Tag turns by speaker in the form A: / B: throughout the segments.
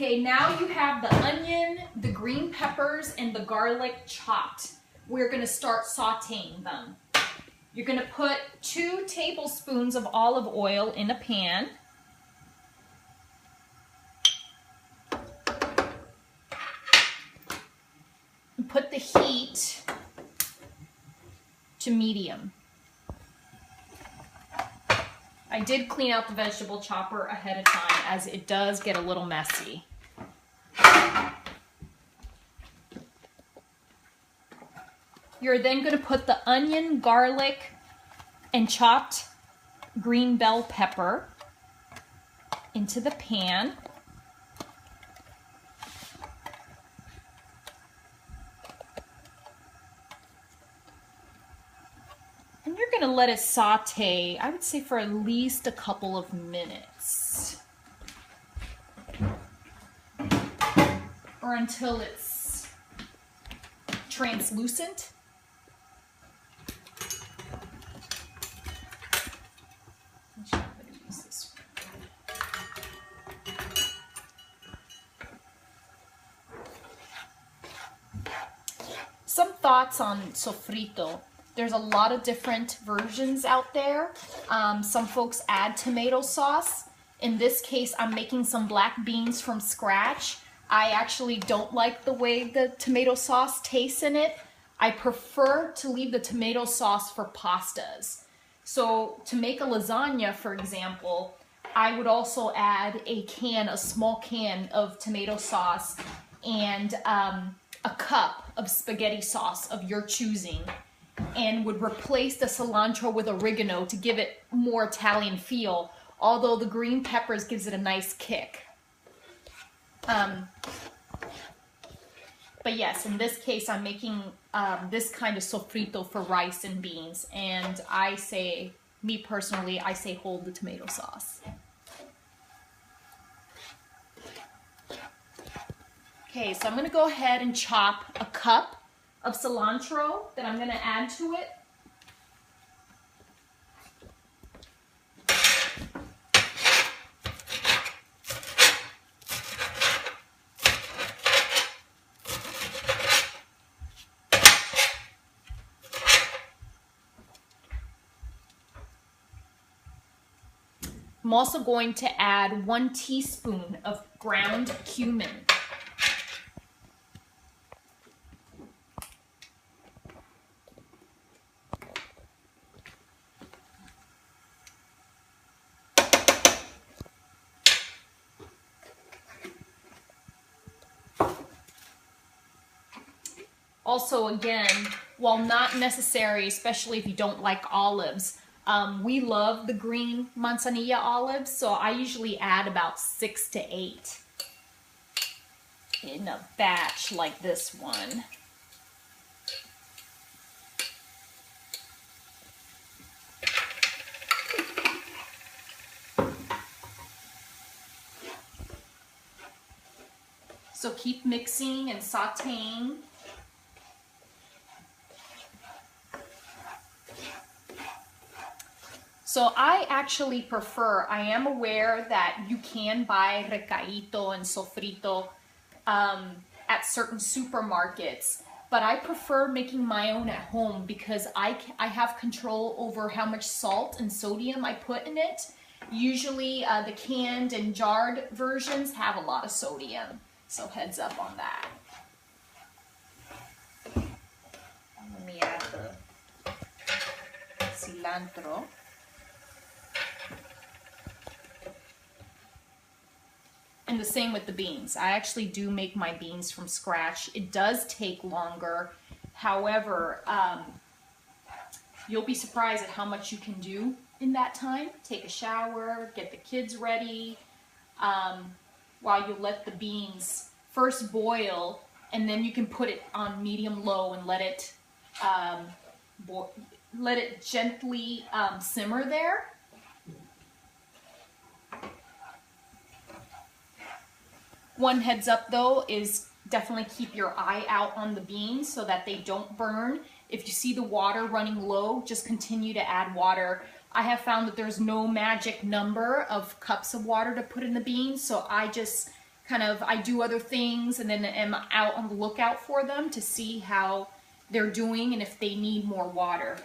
A: Okay, now you have the onion, the green peppers, and the garlic chopped. We're gonna start sauteing them. You're gonna put 2 tablespoons of olive oil in a pan. And put the heat to medium. I did clean out the vegetable chopper ahead of time as it does get a little messy. You're then going to put the onion, garlic, and chopped green bell pepper into the pan. And you're going to let it saute, I would say, for at least a couple of minutes. Or until it's translucent. Some thoughts on sofrito. There's a lot of different versions out there. Some folks add tomato sauce. In this case, I'm making some black beans from scratch. I actually don't like the way the tomato sauce tastes in it. I prefer to leave the tomato sauce for pastas. So to make a lasagna, for example, I would also add a small can of tomato sauce and a cup of spaghetti sauce of your choosing, and would replace the cilantro with oregano to give it more Italian feel, although the green peppers gives it a nice kick. But yes, in this case, I'm making this kind of sofrito for rice and beans, and I say, me personally, I say hold the tomato sauce. Okay, so I'm going to go ahead and chop a cup of cilantro that I'm going to add to it. I'm also going to add 1 teaspoon of ground cumin. Also, again, while not necessary, especially if you don't like olives, we love the green manzanilla olives, so I usually add about 6 to 8 in a batch like this one. So keep mixing and sauteing. So I actually prefer, I am aware that you can buy recaito and sofrito at certain supermarkets, but I prefer making my own at home because I have control over how much salt and sodium I put in it. Usually the canned and jarred versions have a lot of sodium, so heads up on that. Let me add the cilantro. And the same with the beans. I actually do make my beans from scratch. It does take longer. However, you'll be surprised at how much you can do in that time. Take a shower, get the kids ready, while you let the beans first boil, and then you can put it on medium-low and let it gently simmer there. One heads up though is definitely keep your eye out on the beans so that they don't burn. If you see the water running low, just continue to add water. I have found that there's no magic number of cups of water to put in the beans, so I just I do other things and then am out on the lookout for them to see how they're doing and if they need more water.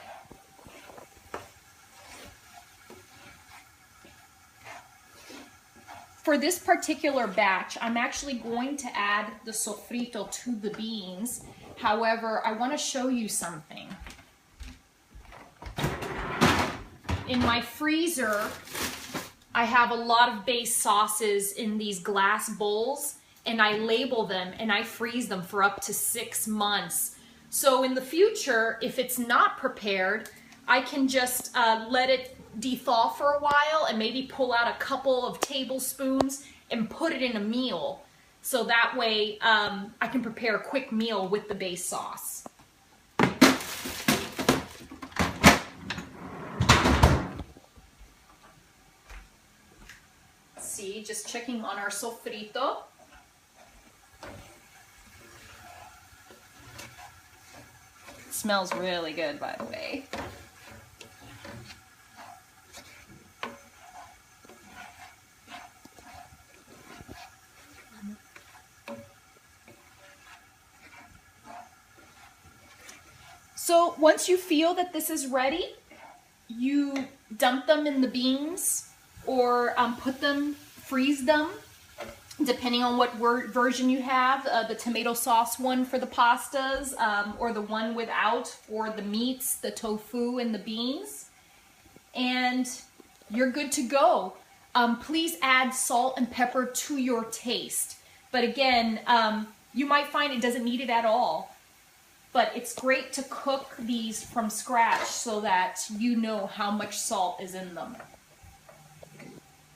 A: For this particular batch, I'm actually going to add the sofrito to the beans. However, I want to show you something. In my freezer, I have a lot of base sauces in these glass bowls, and I label them and I freeze them for up to 6 months. So in the future, if it's not prepared, I can just let it thaw for a while and maybe pull out a couple of tablespoons and put it in a meal. So that way I can prepare a quick meal with the base sauce. See, just checking on our sofrito. It smells really good, by the way. So once you feel that this is ready, you dump them in the beans or freeze them, depending on what version you have, the tomato sauce one for the pastas, or the one without for the meats, the tofu and the beans. And you're good to go. Please add salt and pepper to your taste. But again, you might find it doesn't need it at all. But it's great to cook these from scratch so that you know how much salt is in them.